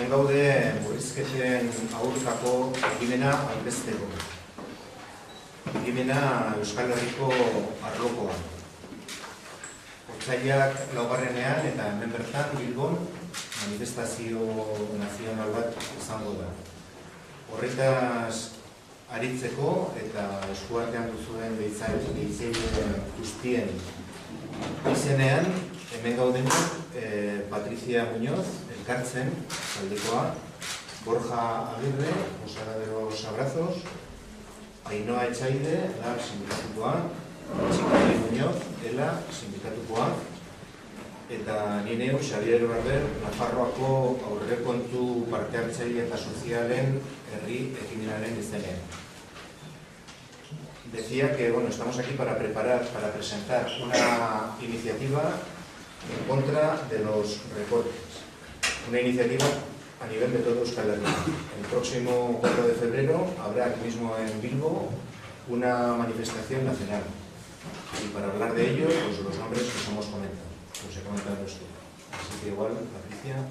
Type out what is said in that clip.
hemen gaude murrizketen aurkako ekimena aurkezteko. Ekimena Euskal Herriko arlokoa. Otsailak 4ean eta hemen bertan Bilbon manifestazio nazional bat izango da. Horretaz aritzeko eta eskuartean duzuen deitzaile guztien izenean, hemen gaudenak Patricia Muñoz, elkartzen, taldekoa, Borja Agirre, Osagaderos Abrazos, Ainhoa Etxaide, LAR sindikatukoa, Txikari Muñoz, ELA sindikatukoa, eta nire Xavier Barber, Nafarroako aurrekontu parte hartzaile eta sozialen herri ekimenaren izenean. Decía que estamos aquí para presentar una iniciativa en contra de los recortes. Una iniciativa a nivel de todo Euskal Herria. El próximo 4 de febrero habrá aquí mismo en Bilbo una manifestación nacional. Y para hablar de ello, pues los nombres que os hemos comentado, los he comentado esto. Así que igual, Patricia.